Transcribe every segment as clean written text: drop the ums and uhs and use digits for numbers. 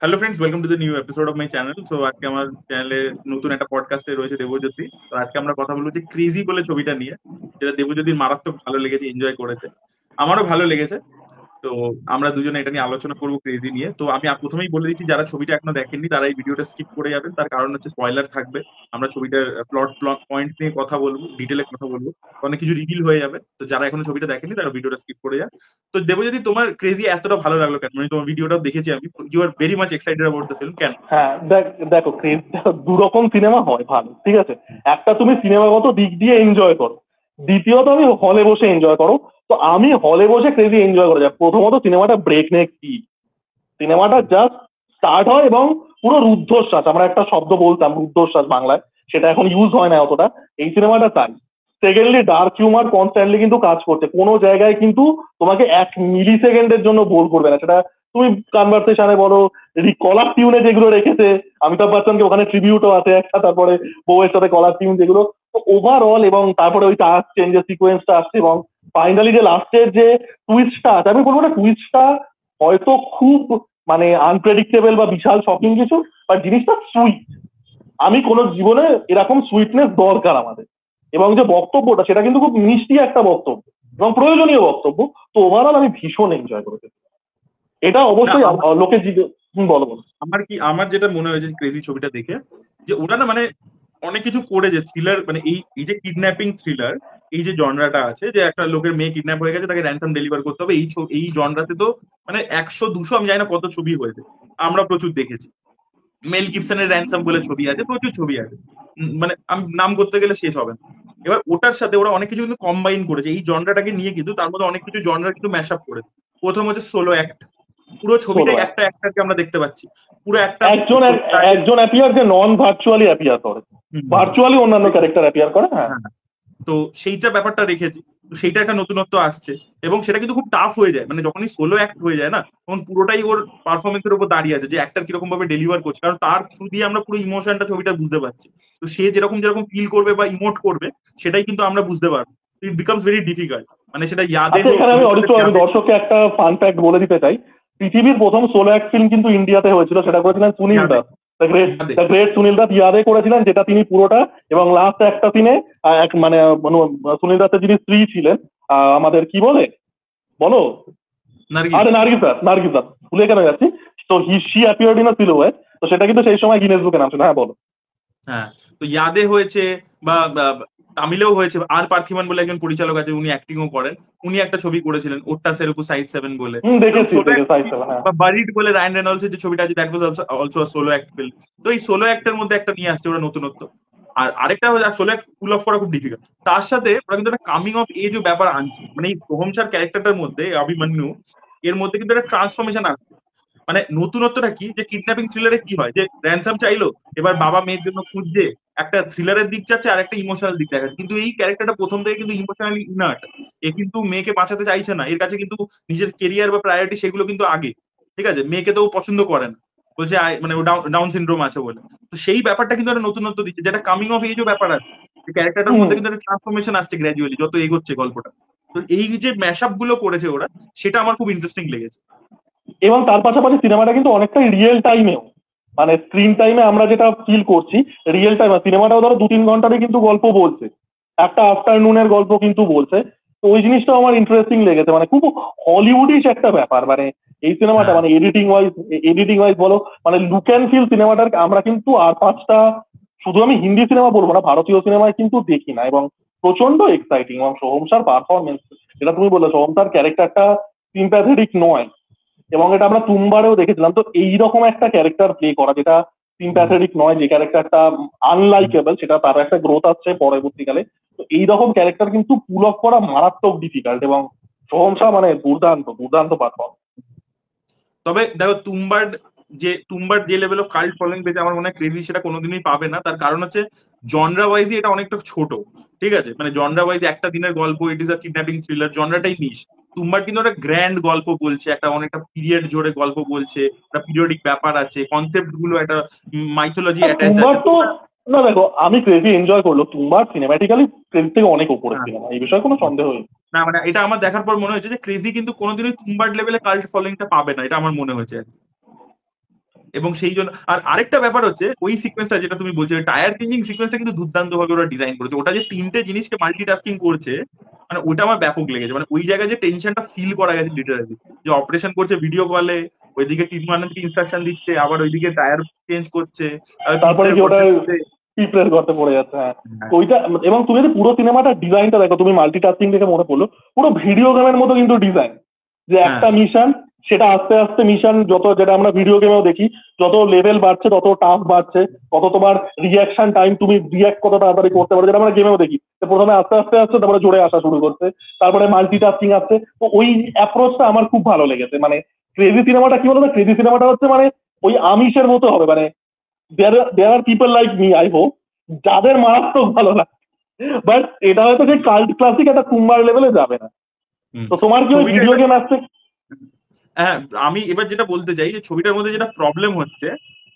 Hello friends, welcome to the new episode of my channel. So আজকে আমার চ্যানেলে নতুন একটা পডকাস্টে রয়েছে দেবজ্যোতি। তো আজকে আমরা কথা বলবো যে ক্রেজি বলে ছবিটা নিয়ে, যেটা দেবজ্যোতির মারাত্মক ভালো লেগেছে, এনজয় করেছে, আমারও ভালো লেগেছে। তো আমরা দুজনে এটা নিয়ে আলোচনা করবো, ক্রেজি নিয়ে। তো আমি প্রথমেই বলে দিচ্ছি, যারা ছবিটা এখনো দেখেননি তারা এই ভিডিওটা স্কিপ করে যাবেন, তার কারণ হচ্ছে স্পয়লার থাকবে। আমরা ছবিটার প্লট পয়েন্টস নিয়ে কথা বলবো, ডিটেলে কথা বলবো, অনেক কিছু রিভিল হয়ে যাবে। তো যারা এখনো ছবিটা দেখেনি তারা ভিডিওটা স্কিপ করে যায়। তো দেবজ্যোতি, তোমার ক্রেজি এতটা ভালো লাগলো কেন? মানে তোমার ভিডিওটাও দেখেছি আমি, you are very much excited about the film, কেন? হ্যাঁ, দেখো ক্রেজ দু রকম সিনেমা হয় ভালো, ঠিক আছে। একটা তুমি সিনেমাগত দিক দিয়ে এনজয় করো, দ্বিতীয়ত আমি হলে বসে এনজয় করো। তো আমি হলে বসে ক্রেজি এনজয় করে যাই। প্রথমত সিনেমাটা ব্রেক নেক স্পিড, সিনেমাটা জাস্ট স্টার্ট হয় এবং পুরো রুদ্ধশ্বাস, আমরা একটা শব্দ বলতাম রুদ্ধশ্বাস বাংলায়, সেটা এখন ইউজ হয় না অতটা। এই সিনেমাটা তাই। সেকেন্ডলি ডার্ক হিউমার কনস্ট্যান্টলি কিন্তু কাজ করছে, কোনো জায়গায় কিন্তু তোমাকে 1 মিলি সেকেন্ডের জন্য বোর করবে না। সেটা তুমি কনভারসেশনে বলো, কলার টিউনে যেগুলো রেখেছে, অমিতাভ বচ্চনকে ওখানে ট্রিবিউটও আছে একটা, তারপরে বউয়ের সাথে কলার টিউন যেগুলো, তো ওভারঅল, এবং তারপরে ওই টাস্ক চেঞ্জের সিকোয়েন্সটা আসছে, এবং ফাইনালি যে লাস্টের যে টুইস্টটা আছে, আমি বলবো না টুইস্টটা হয়তো খুব মানে আনপ্রেডিক্টেবল বা বিশাল শকিং কিছু, বাট জিনিসটা সুইট। আমি কোনো জীবনে এরকম সুইটনেস দরকার আমাদের, এবং যে বক্তব্যটা সেটা কিন্তু খুব মিষ্টি একটা বক্তব্য এবং প্রয়োজনীয় বক্তব্য। তো ওভারঅল আমি ভীষণ এনজয় করেছি এটা, না, অবশ্যই। লোকে বলো বলো। আমার যেটা মনে হয়েছে ক্রেজি ছবিটা দেখে, যে ওরা না মানে অনেক কিছু করে, যে থ্রিলার, মানে এই যে কিডন্যাপিং থ্রিলার, এই যে জনরাটা আছে, যে একটা লোকের মেয়ে কিডন্যাপ হয়ে গেছে, তাকে র্যানসাম ডেলিভার করতে হবে, এই জনরাতে তো মানে 100 200 আমি জানি না কত ছবি হয়েছে, আমরা প্রচুর দেখেছি। মেল গিবসনের র্যানসাম বলে ছবি আছে, প্রচুর ছবি আছে। মানে আমি নাম করতে গেলে শেষ হবে না। এবার ওটার সাথে ওরা অনেক কিছু কিন্তু কম্বাইন করেছে, এই জনরাটাকে নিয়ে, কিন্তু তার মধ্যে অনেক কিছু জনরা কিন্তু ম্যাশ আপ করেছে। প্রথম হচ্ছে সোলো অ্যাক্ট, পুরো সোলো ছবিটাই একটা অ্যাক্টরকে আমরা দেখতে পাচ্ছি, পুরো একটা একজন ছোট্ট আগে। একজন অ্যাপিয়ার, যে নন ভার্চুয়ালি অ্যাপিয়ার করে, হুম, হুম, হুম। ভার্চুয়ালি অন্যান্য ক্যারেক্টার অ্যাপিয়ার করে, হ্যাঁ। হ্যাঁ, তো সেইটা ব্যাপারটা রেখেছি। তো সেইটা একটা নতুনত্ব আসছে, এবং সেটা কিন্তু খুব টাফ হয়ে যায়, মানে যখনই সোলো অ্যাক্ট হয়ে যায় না, তখন পুরোটাই ওর পারফরমেন্সের উপর দাঁড়িয়ে আছে, যে অ্যাক্টর কিরকম ভাবে ডেলিভার করছে, কারণ তার থ্রু দিয়ে আমরা পুরো ইমোশনটা ছবিটা বুঝতে পারছি। তো সে যেরকম যেরকম ফিল করবে বা ইমোট করবে, সেটাই কিন্তু আমরা বুঝতে পারবো। It becomes very difficult. মানে সেটা ইয়াদের আচ্ছা, হোক, এখানে আমি ছবিটাতে অরিত্র, আমি ইয়াদের। দর্শককে একটা ফান ফ্যাক্ট বলে দিতে চাই। পৃথিবীর প্রথম সোলো অ্যাক্ট ফিল্ম কিন্তু ইন্ডিয়াতে হয়েছিল, সেটা করেছিলেন সুনীল ইয়াদে দাস। দ্য গ্রেট, ইয়াদে দ্য গ্রেট সুনীল দাস ইয়াদে করেছিলেন, যেটা তিনি পুরোটা, এবং লাস্ট একটা সিনে এক মানে সুনীল দাসের যিনি স্ত্রী ছিলেন, আমাদের কি বলে, বলো, নার্গিস। আরে নার্গিস দাস, নার্গিস দাস ভুলে কেন যাচ্ছি। তো she appeared in a silhouette, তো সেটা কিন্তু সেই সময় গিনেস বুকে নাম ছিল। হ্যাঁ বলো। হ্যাঁ, তো ইয়াদে হয়েছে, বা তামিলেও হয়েছে। আর পার্থিমান বলে একজন পরিচালক আছে, উনি অ্যাক্টিংও করেন। উনি একটা ছবি করেছিলেন, ওট্টা সেরকু সাইজ 7 বলে। এবং দেখেছি সোলো দেখে অ্যাক্ট, সাইজ সেভেন, হ্যাঁ। বা বারিড বলে রায়ন রেনল্ডস যে ছবিটা আছে, that was also solo act film. তো এই সোলো অ্যাক্টের মধ্যে একটা নিয়ে আসছে ওরা নতুনত্ব। আর আরেকটা হচ্ছে, সোলো অ্যাক্ট পুল অফ করা খুব ডিফিকাল্ট। তার সাথে ওরা কিন্তু একটা কামিং অফ এজ ব্যাপার আনছে, মানে এই সোহম শাহর ক্যারেক্টারটার মধ্যে, অভিমন্যু, এর মধ্যে কিন্তু একটা ট্রান্সফরমেশন আসছে। মানে নতুনত্বটা কি, যে কিডন্যাপিং থ্রিলারে কি হয়, যে র্যানসাম চাইলো, এবার বাবা মেয়ের জন্য খুঁজছে, একটা থ্রিলারের দিক যাচ্ছে আর একটা ইমোশনাল দিক দেখাচ্ছে। কিন্তু এই ক্যারেক্টারটা প্রথম থেকে কিন্তু ইমোশনালি ইনার্ট। এ কিন্তু মেয়েকে বাঁচাতে চাইছে না, এর কাছে কিন্তু নিজের কেরিয়ার বা প্রায়োরিটি সেগুলো কিন্তু আগে। ঠিক আছে, মেয়েকে তো ও পছন্দ করে না, বলছে মানে ও ডাউন সিনড্রোম আছে বলে। তো সেই ব্যাপারটা কিন্তু একটা নতুনত্ব দিচ্ছে, যেটা কামিং অফ এজও ব্যাপার আছে। ক্যারেক্টারটার হুম। মধ্যে কিন্তু একটা ট্রান্সফরমেশন আসছে গ্র্যাজুয়ালি যত এগোচ্ছে গল্পটা। তো এই যে ম্যাশ গুলো করেছে ওরা, সেটা আমার খুব ইন্টারেস্টিং লেগেছে। এবং তার পাশাপাশি সিনেমাটা কিন্তু অনেকটাই রিয়েল টাইমেও, মানে স্ক্রিন টাইমে আমরা যেটা ফিল করছি, রিয়েল টাইমে সিনেমাটাও ধরো 2-3 ঘন্টারই কিন্তু গল্প বলছে, একটা আফটারনুনের গল্প কিন্তু বলছে। তো ওই জিনিসটাও আমার ইন্টারেস্টিং লেগেছে, মানে খুব হলিউডিশ একটা ব্যাপার, মানে এই সিনেমাটা, হ্যাঁ, মানে এডিটিং ওয়াইজ বলো, মানে লুক অ্যান্ড ফিল সিনেমাটার আমরা কিন্তু আর পাঁচটা, শুধু আমি হিন্দি সিনেমা বলবো না, ভারতীয় সিনেমায় কিন্তু দেখি না, এবং প্রচন্ড এক্সাইটিং। এবং সোহম শাহর পারফরমেন্স, যেটা তুমি বললে, সোহম শাহর ক্যারেক্টারটা সিম্প্যাথেটিক নয়, এবং এটা আমরা তুমবারেও দেখেছিলাম। তো এইরকম একটা ক্যারেক্টার প্লে করা যেটা হুম, সিম্প্যাথেটিক নয়, যে ক্যারেক্টারটা হুম। আনলাইকেবল, সেটা তার একটা গ্রোথ আসছে পরবর্তীকালে। তো এইরকম ক্যারেক্টার কিন্তু পুল অফ করা মারাত্মক ডিফিকাল্ট, এবং সোহম শাহ মানে দুর্দান্ত দুর্দান্ত পারফর্ম। তবে দেখো, তুম্বার যে লেভেল অফ কাল্ট ফলোইং পেয়েছে, আমার মনে হয় ক্রেজি সেটা কোনোদিনই পাবে না। তার কারণ হচ্ছে জনরা ওয়াইজই এটা অনেকটা ছোট। ঠিক আছে, মানে জনরা ওয়াইজ একটা দিনের গল্প, it is a kidnapping thriller, জনরাটাই নিস। তুম্বার কিন্তু একটা গ্র্যান্ড গল্প বলছে, একটা অনেকটা পিরিয়ড জোরে গল্প বলছে, একটা পিরিয়ডিক ব্যাপার আছে, কনসেপ্ট গুলো একটা মাইথোলজি আর অ্যাটাচড তুমবার আছে, তো তো, ওটা। না দেখো, আমি ক্রেজি এনজয় করলো, তুমবার সিনেমাটিক্যালি ক্রেজি থেকে অনেক উপরে হ্যাঁ, সিনেমা, এই বিষয়ে কোনো সন্দেহই নেই। না মানে এটা আমার দেখার পর মনে হয়েছে যে ক্রেজি কিন্তু কোনোদিনই তুম্বার লেভেলে কাল্ট ফলোইংটা পাবে না, এটা আমার মনে হয়েছে। এবং সেই জন্য আর আরেকটা ব্যাপার হচ্ছে ওই সিকোয়েন্সটা যেটা তুমি বলছো টায়ার চেঞ্জিং সিকোয়েন্সটা কিন্তু দুর্দান্ত ভাবে ওরা ডিজাইন করেছে। ওটা যে তিনটে জিনিসকে মাল্টিটাস্কিং করছে, মানে ওটা আমার ব্যাপক লেগেছে। মানে ওই জায়গায় যে টেনশনটা ফিল করা গেছে লিটারালি, যে অপারেশন করছে ভিডিও কলে, ওইদিকে টিমকে ইনস্ট্রাকশন দিচ্ছে, আবার ওইদিকে টায়ার চেঞ্জ করছে, তারপরে কি ওটা পিঁপড়ের গর্তে পড়ে যাচ্ছে। হ্যাঁ, ওইটা। এবং তুমি যদি পুরো সিনেমাটার ডিজাইনটা দেখো, তুমি মাল্টিটাস্কিং দেখে মনে পড়লো পুরো ভিডিও গেমের মতো কিন্তু ডিজাইন, যে একটা মিশন সেটা আস্তে আস্তে মিশন যত, যেটা আমরা ভিডিও গেমেও দেখি, যত লেভেল বাড়ছে তত টাফ বাড়ছে, তত তোমার রিয়াকশন টাইম, তুমি রিয়াক্ট কত তাড়াতাড়ি করতে পারো, যেটা আমরা গেমেও দেখি। তো প্রথমে আস্তে আস্তে আসছে, তারপরে জোরে আসা শুরু করছে, তারপরে মাল্টিটাস্কিং আসছে। তো ওই অ্যাপ্রোচটা আমার খুব ভালো লেগেছে। মানে ক্রেজি সিনেমাটা কি বলতো, ক্রেজি সিনেমাটা হচ্ছে মানে ওই আমিষের মতো হবে। মানে there are people like me, I hope, যাদের মারাত্মক ভালো লাগে, বাট এটা হয়তো যে কাল্ট ক্লাসিক একটা কুম্বার লেভেলে যাবে না। তো তোমার কি ওই ভিডিও গেম আসছে? হ্যাঁ, আমি এবার যেটা বলতে চাই যে ছবিটার মধ্যে যেটা প্রবলেম হচ্ছে,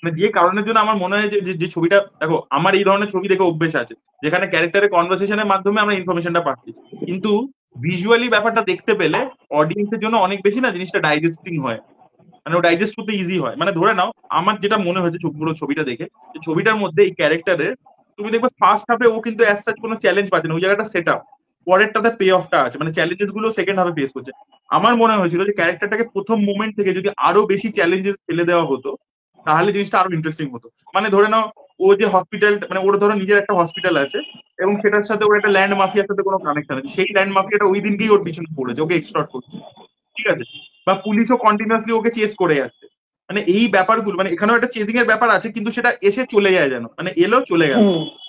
মানে যে কারণের জন্য আমার মনে হয় যে ছবিটা, দেখো আমার এই ধরনের ছবি দেখে অভ্যেস আছে যেখানে ক্যারেক্টারের কনভারসেশনের মাধ্যমে আমরা ইনফরমেশনটা পাচ্ছি, কিন্তু ভিজুয়ালি ব্যাপারটা দেখতে পেলে অডিয়েন্সের জন্য অনেক বেশি না জিনিসটা ডাইজেস্টিং হয়, মানে ও ডাইজেস্ট করতে ইজি হয়। মানে ধরে নাও আমার যেটা মনে হয়েছে পুরো ছবিটা দেখে, যে ছবিটার মধ্যে এই ক্যারেক্টারের তুমি দেখবে ফার্স্ট হাফে ও কিন্তু অ্যাজ সাচ কোনো চ্যালেঞ্জ পাচ্ছে না, ওই জায়গাটা সেট আপ, পরেরটাতে পে অফটা আছে, মানে চ্যালেঞ্জেস গুলো সেকেন্ড হাফে ফেস করছে। আমার মনে হয়েছিল যে ক্যারেক্টারটাকে প্রথম মোমেন্ট থেকে যদি আরো বেশি চ্যালেঞ্জেস ফেলে দেওয়া হতো তাহলে জিনিসটা আরো ইন্টারেস্টিং হতো। মানে ধরে নাও ও যে হসপিটাল, মানে ওর ধরো নিজের একটা হসপিটাল আছে এবং সেটার সাথে ওর একটা ল্যান্ড মাফিয়ার সাথে কোনো কানেকশন আছে, সেই ল্যান্ড মাফিয়াটা ওই দিনকেই ওর পিছনে পড়েছে, ওকে এক্সটর্ট করছে, ঠিক আছে, বা পুলিশও কন্টিনিউয়াসলি ওকে চেস করে যাচ্ছে। মানে এই ব্যাপারগুলো, মানে এখানেও একটা চেজিং এর ব্যাপার আছে, কিন্তু সেটা এসে চলে যায় যেন, মানে এলো চলে গেল,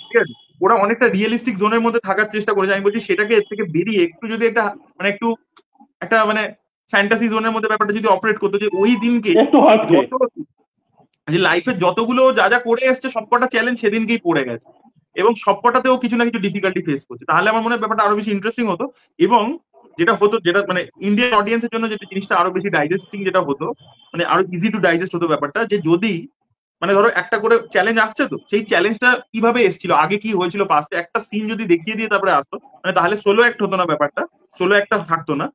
ঠিক আছে। ওরা অনেকটা রিয়েলিস্টিক জোনের মধ্যে থাকার চেষ্টা করেছে। আমি বলছি সেটাকে এর থেকে বেরিয়ে একটু যদি একটা, মানে একটু একটা মানে ফ্যান্টাসি জোনের মধ্যে ব্যাপারটা যদি অপারেট করতো, যে ওই দিনকে যত, যে লাইফে যতগুলো যা যা করে এসছে সবকটা চ্যালেঞ্জ সেদিনকেই পড়ে গেছে এবং সবকটাতেও কিছু না কিছু ডিফিকাল্টি ফেস করছে, তাহলে আমার মনে হয় ব্যাপারটা আরো বেশি ইন্টারেস্টিং হতো। এবং যেটা হতো, যেটা মানে ইন্ডিয়ান অডিয়েন্সের জন্য যেটা জিনিসটা আরো বেশি ডাইজেস্টিং যেটা হতো, মানে আরো ইজি টু ডাইজেস্ট হতো ব্যাপারটা, যে যদি মানে ধরো একটা করে চ্যালেঞ্জ আসছে, তো সেই চ্যালেঞ্জটা কিভাবে এসেছিল, আগে কি হয়েছিল পাস্টে, একটা সিন যদি দেখিয়ে দিয়ে তারপরে আসতো, মানে তাহলে সোলো অ্যাক্ট হতো না ব্যাপারটা, সোলো একটা থাকতো না।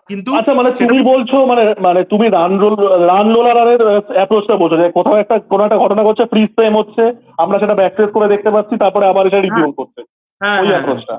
কিন্তু আচ্ছা, মানে তুমি বলছো, মানে তুমি রান রোলারের অ্যাপ্রোচটা বলছো, যে কোথাও একটা কোনো একটা ঘটনা করছে, ফ্রিজ ফ্রেম হচ্ছে, আমরা সেটা ব্যাকট্রেস করে দেখতে পাচ্ছি, তারপরে আবার এটা রিভিউ করছে, হ্যাঁ ওই হ্যাঁ অ্যাপ্রোচটা।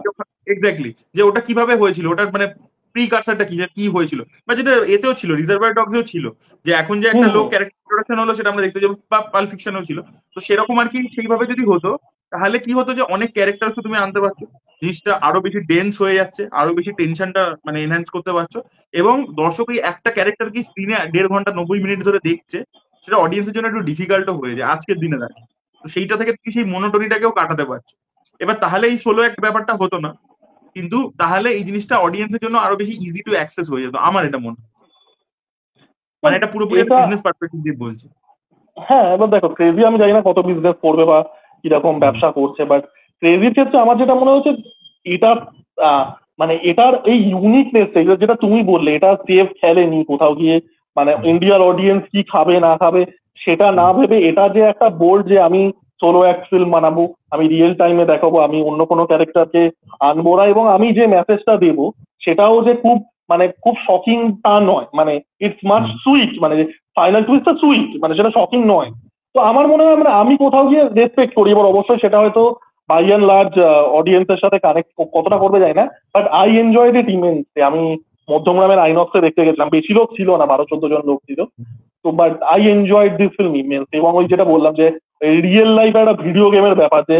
এক্স্যাক্টলি, যে ওটা কিভাবে হয়েছিল, ওটার মানে প্রিকারসারটা কি, যে কি হয়েছিল, বা যেটা এতেও ছিল, রিজার্ভার ডগসেও ছিল, যে এখন যে একটা লোক ক্যারেক্টার ইন্ট্রোডাকশন হলো সেটা আমরা দেখতে যাবো, বা পাল ফিকশনেও ছিল। তো সেরকম আর কি, সেইভাবে যদি হতো তাহলে কি হতো, যে অনেক ক্যারেক্টারস তুমি আনতে পারছো, জিনিসটা আরো বেশি ডেন্স হয়ে যাচ্ছে, আরো বেশি টেনশনটা মানে এনহ্যান্স করতে পারছো, এবং দর্শক ওই একটা ক্যারেক্টার কি স্ক্রিনে 1.5 ঘন্টা 90 মিনিট ধরে দেখছে, সেটা অডিয়েন্সের জন্য একটু ডিফিকাল্টও হয়ে যায় আজকের দিনে দাঁড়িয়ে। তো সেইটা থেকে তুমি সেই মনোটনিটাকেও কাটাতে পারছো। এবার তাহলে এই সোলো এক ব্যাপারটা হতো না, কিন্তু তাহলে এই জিনিসটা অডিয়েন্সের জন্য আরো বেশি ইজি টু অ্যাক্সেস হয়ে যেত, আমার এটা মনে হয়। মানে এটা পুরোপুরি বিজনেস পার্সপেক্টিভ দিয়ে বলছি। হ্যাঁ, এবার দেখো, ক্রেজি আমি জানি না কত বিজনেস করবে বা কিরকম ব্যবসা করছে, বাট ক্রেজির ক্ষেত্রে আমার যেটা মনে হচ্ছে, এটা মানে এটার এই ইউনিকনেস, যেটা তুমি বললে, এটা সেফ খেলেনি কোথাও গিয়ে। মানে ইন্ডিয়ার অডিয়েন্স কি খাবে না খাবে সেটা না ভেবে, এটা যে একটা বোল্ড, যে আমি সোলো এক ফিল্ম বানাবো, আমি রিয়েল টাইমে দেখাবো, আমি অন্য কোনো ক্যারেক্টারকে আনবো না, এবং আমি যে মেসেজটা দেবো সেটাও যে খুব মানে খুব শকিং তা নয়, মানে ইটস মাচ সুইট, মানে ফাইনাল টুইস্টটা সুইট, মানে সেটা শকিং নয়। তো আমার মনে হয়, মানে আমি কোথাও গিয়ে রেসপেক্ট করি। এবার অবশ্যই সেটা হয়তো বাই অ্যান্ড লার্জ অডিয়েন্সের সাথে কানেক্ট কতটা করবে যায় না, but I enjoyed it immensely. আমি মধ্যমগ্রামের আইনক্সে দেখতে গেছিলাম, বেশি লোক ছিল না, 12-14 জন লোক ছিল। তো but I enjoyed this film immense. এবং ওই যেটা বললাম, যে রিয়েল লাইফ একটা ভিডিও গেমের ব্যাপার, যে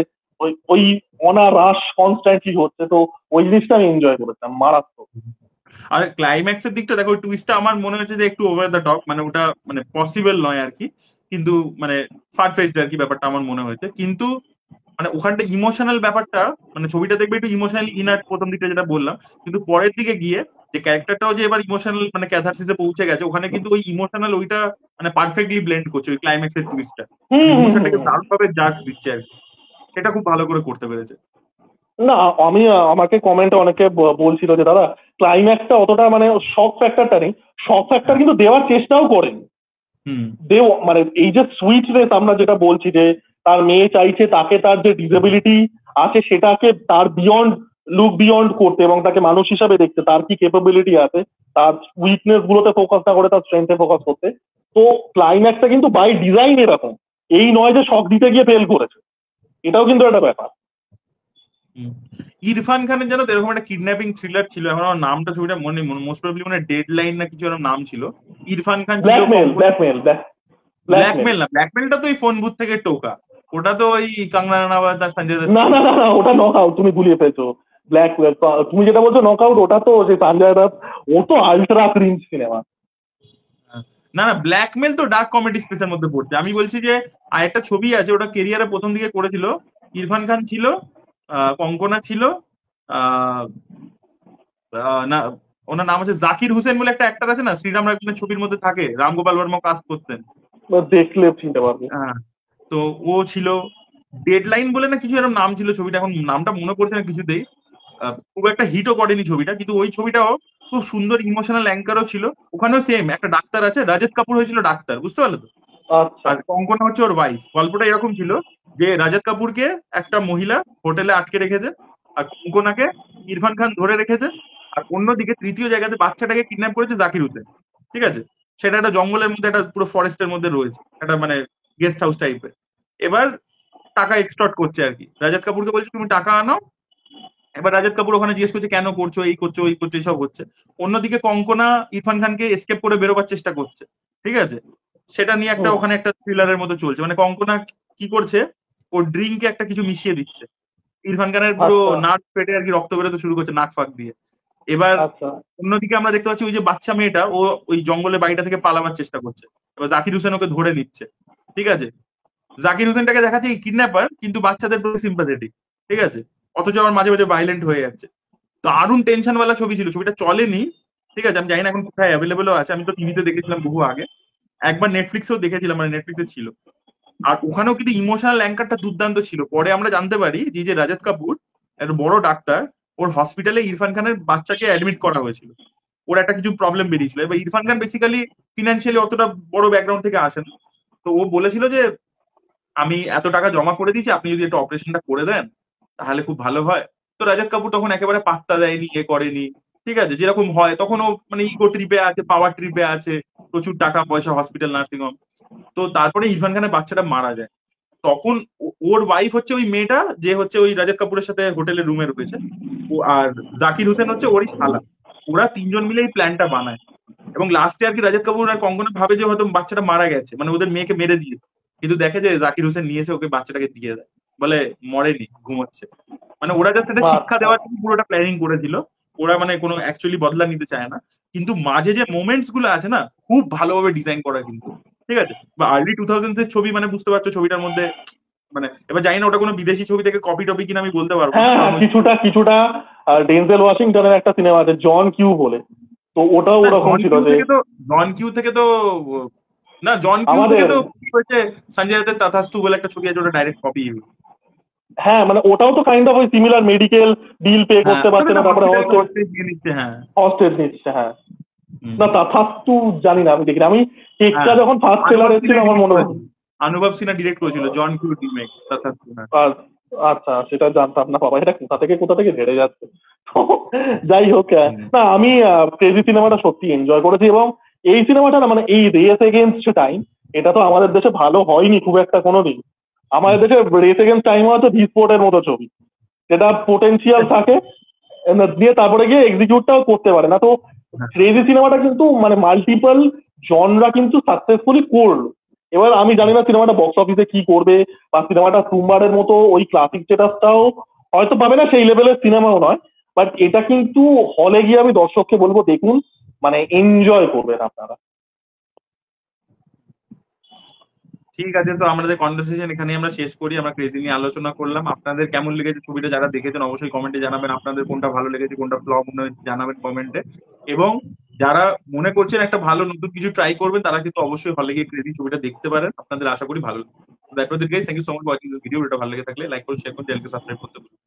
ওই অনা রাশ কনস্ট্যান্টলি হচ্ছে, তো ওই জিনিসটা আমি এনজয় করেছিলাম মারাত্মক। আর ক্লাইম্যাক্সের দিকটা দেখো, টুইস্টটা আমার মনে হচ্ছে যে একটু ওভার দ্য টপ, মানে ওটা মানে পসিবল নয় আর কি, কিন্তু মানে ফারফেচড আর কি ব্যাপারটা আমার মনে হয়েছে। কিন্তু মানে ওখানটা ইমোশনাল ব্যাপারটা, মানে ছবিটা দেখবে একটু ইমোশনালি ইনার্ট প্রথম দিকটা যেটা বললাম, কিন্তু পরের দিকে গিয়ে যে ক্যারেক্টারটাও যে এবার ইমোশনাল মানে ক্যাথারসিসে পৌঁছে গেছে, ওখানে কিন্তু ওই ইমোশনাল ওইটা মানে পারফেক্টলি ব্লেন্ড করছে ওই ক্লাইম্যাক্সের টুইস্টটা, ইমোশনটাকে দারুণভাবে জাগ দিচ্ছে আর কি, সেটা খুব ভালো করে করতে পেরেছে। না, আমি আমাকে কমেন্টে অনেকে বলছিল যে দাদা ক্লাইম্যাক্সটা অতটা মানে শক ফ্যাক্টরটা নেই, শক ফ্যাক্টর কিন্তু দেওয়ার চেষ্টাও করেন। মানে এই যে সুইটনেস আমরা যেটা বলছি, যে তার মেয়ে চাইছে তাকে, তার যে ডিসেবিলিটি আছে সেটাকে তার বিয়ন্ড লুক বিয়ন্ড করতে এবং তাকে মানুষ হিসাবে দেখতে, তার কি ক্যাপাবিলিটি আছে, তার উইকনেস গুলোতে ফোকাস না করে তার স্ট্রেংথে ফোকাস করতে। তো ক্লাইম্যাক্সটা কিন্তু বাই ডিজাইন এরকম, এই নয় যে শক দিতে গিয়ে ফেল করেছে, এটাও কিন্তু একটা ব্যাপার। ইরফান খানের যেন এরকম একটা কিডন্যাপিং থ্রিলার ছিল, এখন আমার নামটা ছবিটা মনে নেই, মোস্ট প্রবাবলি মানে ডেড লাইন না কিছু এরকম নাম ছিল। ইরফান খান ছিল, ব্ল্যাকমেল ব্ল্যাকমেল ব্ল্যাকমেল না, ব্ল্যাকমেলটা তো ওই ফোন বুথ থেকে টোকা, ওটা তো ওই কাঙ্গনা রানাওয়াত আর সঞ্জয় দত্ত না ছিল। না না না, ওটা নক আউট, তুমি গুলিয়ে ফেলছো। ব্ল্যাক, তুমি যেটা বলছো নক আউট, ওটা তো যে সঞ্জয় দত্ত, ও তো আলট্রা ক্রিঞ্জ সিনেমা। না না, ব্ল্যাকমেল তো ডার্ক কমেডি স্পেসের মধ্যে পড়ছে। আমি বলছি যে আরেকটা ছবি আছে, ওটা কেরিয়ারে প্রথম দিকে করেছিল, ইরফান খান ছিল, কঙ্কনা ছিল, আহ, না ওনার নাম হচ্ছে জাকির হোসেন বলে একটা অ্যাক্টর আছে না, শ্রীরাম রাজনের ছবির মধ্যে থাকে, রামগোপাল বর্মা কাজ করতেন। দেখলে চিনতে পারবে। হ্যাঁ, তো ও ছিল। ডেডলাইন বলে না কিছু এরকম নাম ছিল ছবিটা, এখন নামটা মনে পড়ছে না কিছুতেই। খুব একটা হিটও করেনি ছবিটা, কিন্তু ওই ছবিটাও খুব সুন্দর ইমোশনাল অ্যাঙ্কারও ছিল। ওখানেও সেম একটা ডাক্তার আছে, রাজত কাপুর হয়েছিল ডাক্তার, বুঝতে পারলে তো? আচ্ছা। আর কঙ্কনা হচ্ছে ওর ওয়াইফ। গল্পটা এরকম ছিল যে রাজত কাপুরকে একটা মহিলা হোটেলে আটকে রেখেছে, আর কঙ্কনাকে ইরফান খান ধরে রেখেছে, আর অন্যদিকে তৃতীয় জায়গাতে বাচ্চাটাকে কিডন্যাপ করেছে জাকির হোসেন। ঠিক আছে, সেটা একটা জঙ্গলের মধ্যে, একটা পুরো ফরেস্টের মধ্যে রয়েছে, একটা মানে গেস্ট হাউস টাইপের। এবার টাকা এক্সটর্ট করছে আর কি, রাজত কাপুরকে বলছে তুমি টাকা আনো। এবার রাজত কাপুর ওখানে জিজ্ঞেস করছে কেন করছো, এই করছো ওই করছো, এইসব হচ্ছে। অন্যদিকে কঙ্কনা ইরফান খানকে এসকেপ করে বেরোবার চেষ্টা করছে। ঠিক আছে, সেটা নিয়ে একটা হুম। ওখানে একটা থ্রিলারের মতো চলছে। মানে কঙ্কনা কি করছে, ওর ড্রিঙ্কে একটা কিছু মিশিয়ে দিচ্ছে, ইরফান খানের পুরো আচ্ছা নাক ফেটে আর কি রক্ত বেরোতে শুরু করছে নাক ফাঁক দিয়ে। এবার আচ্ছা। অন্যদিকে আমরা দেখতে পাচ্ছি ওই যে বাচ্চা মেয়েটা, ও ওই জঙ্গলের বাড়িটা থেকে পালাবার চেষ্টা করছে। এবার জাকির হোসেন ওকে ধরে নিচ্ছে। ঠিক আছে, জাকির হোসেনটাকে দেখাচ্ছে কিডন্যাপার, কিন্তু বাচ্চাদের প্রতি সিম্পাথেটিক। ঠিক আছে, অথচ আমার মাঝে মাঝে ভাইলেন্ট হয়ে যাচ্ছে। দারুণ টেনশনওয়ালা ছবি ছিল, ছবিটা চলেনি। ঠিক আছে, আমি জানি না এখন কোথায় অ্যাভেলেবেলও আছে, আমি তো টিভিতে দেখেছিলাম বহু আগে, একবার নেটফ্লিক্সেও দেখেছিলাম, মানে নেটফ্লিক্সে ছিল। আর ওখানেও কিন্তু ইমোশনাল অ্যাঙ্কারটা দুর্দান্ত ছিল। পরে আমরা জানতে পারি যে রাজত কাপুর একটা বড় ডাক্তার, ওর হসপিটালে ইরফান খানের বাচ্চাকে অ্যাডমিট করা হয়েছিল, ওর একটা কিছু প্রবলেম বেরিয়েছিল। এবার ইরফান খান বেসিক্যালি ফিনান্সিয়ালি অতটা বড় ব্যাকগ্রাউন্ড থেকে আসেন। তো ও বলেছিল যে আমি এত টাকা জমা করে দিয়েছি, আপনি যদি একটু অপারেশনটা করে দেন তাহলে খুব ভালো হয়। তো রাজত কাপুর তখন একেবারে পাত্তা দেয়নি, এ করেনি। ঠিক আছে, যেরকম হয় তখন ও মানে ইগো ট্রিপে আছে, পাওয়ার ট্রিপে আছে, প্রচুর টাকা পয়সা, হসপিটাল, নার্সিং হোম। তো তারপরে ইরফান খানের বাচ্চাটা মারা যায়। তখন ওর ওয়াইফ হচ্ছে ওই মেয়েটা যে হচ্ছে ওই রাজত কাপুরের সাথে হোটেলের রুমে রয়েছে, ও আর জাকির হোসেন হচ্ছে ওরই শালা। ওরা তিনজন মিলে এই প্ল্যানটা বানায়। এবং লাস্টে আর কি রাজত কাপুর আর কঙ্গনা ভাবে যে হয়তো বাচ্চাটা মারা গেছে, মানে ওদের মেয়েকে মেরে দিয়ে, কিন্তু দেখে যে জাকির হোসেন নিয়েছে ওকে বাচ্চাটাকে দিয়ে দেয়, বলে মরেনি, ঘুমোচ্ছে। মানে ওরা জাস্ট একটা শিক্ষা আচ্ছা। দেওয়ার জন্য পুরোটা প্ল্যানিং করেছিল। ওরা মানে কোনো অ্যাকচুয়ালি বদলা নিতে চায় না, কিন্তু মাঝে যে মোমেন্টস গুলো আছে না, খুব ভালোভাবে ডিজাইন করা কিন্তু। ঠিক আছে, বা আর্লি 2000s এর ছবি, মানে বুঝতে পারছো ছবিটার মধ্যে মানে, এবার জানি না ওটা কোনো বিদেশি ছবি থেকে কপি টপি কিনা আমি বলতে পারবো না, হ্যাঁ কারণ কিছুটা কিছুটা। ডেনজেল ওয়াশিংটনের একটা সিনেমা আছে জন কিউ বলে, তো ওটাও না ওরকম জন ছিল কিউ যে থেকে তো, জন কিউ থেকে তো না, জন কিউ থেকে আমাদের। তো কি হয়েছে, সঞ্জয় দত্তের তাথাস্তু বলে একটা ছবি আছে, ওটা ডাইরেক্ট কপি। হ্যাঁ মানে ওটাও তো কাইন্ড অফ ওই সিমিলার, মেডিকেল বিল পে হ্যাঁ, করতে পারছে না, তারপরে হসপিটাল দিয়ে নিচ্ছে, হ্যাঁ। হস্টেজ নিচ্ছে। হ্যাঁ। হুম। না তাথাস্তু জানি না, আমি দেখি আমি টেকটা হ্যাঁ, যখন ফার্স্ট ট্রেলার এসেছিল আমার মনে হয়। অনুভব সিনহা ডিরেক্ট করেছিল জন কিউ রিমেক তাথাস্তু, হ্যাঁ। আর আচ্ছা, সেটা জানতাম না বাবা, এটা কোথা থেকে ঝেড়ে যাচ্ছে। তো যাই হোক, না আমি ক্রেজি সিনেমাটা সত্যি এনজয় করেছি, এবং এই সিনেমাটা না মানে এই রেস এগেনস্ট টাইম, এটা তো আমাদের দেশে ভালো হয়নি খুব একটা কোনোদিন। আমাদের দেশে রেস এগেনস্ট টাইম হচ্ছে ভিস্পোর্টের মতো ছবি, যেটা পোটেনশিয়াল থাকে দিয়ে তারপরে গিয়ে এক্সিকিউটটাও করতে পারে না। তো ক্রেজি সিনেমাটা কিন্তু মানে মাল্টিপল জনরা কিন্তু সাকসেসফুলি করলো। এবার আমি জানি না সিনেমাটা বক্স অফিসে কি করবে, বা সিনেমাটা তুমবারের মতো ওই ক্লাসিক স্ট্যাটাসটাও হয়তো পাবে না, সেই লেভেলের সিনেমাও নয়। বাট এটা কিন্তু হলে গিয়ে আমি দর্শককে বলবো দেখুন, মানে এনজয় করবেন আপনারা। ঠিক আছে, তো আমাদের কনভারসেশন এখানে আমরা শেষ করি। আমরা ক্রেজি নিয়ে আলোচনা করলাম। আপনাদের কেমন লেগেছে ছবিটা, যারা দেখেছেন অবশ্যই কমেন্টে জানাবেন। আপনাদের কোনটা ভালো লেগেছে, কোনটা ফ্লপ মনে হয়েছে জানাবেন কমেন্টে। এবং যারা মনে করছেন একটা ভালো নতুন কিছু ট্রাই করবেন, তারা কিন্তু অবশ্যই হলে গিয়ে ক্রেজি ছবিটা দেখতে পারেন, আপনাদের আশা করি ভালো লাগবে। That was it guys, thank you so much watching this video. এটা ভালো লেগে থাকলে লাইক করুন, শেয়ার করুন, চ্যানেলকে সাবস্ক্রাইব করতে ভুলবেন না।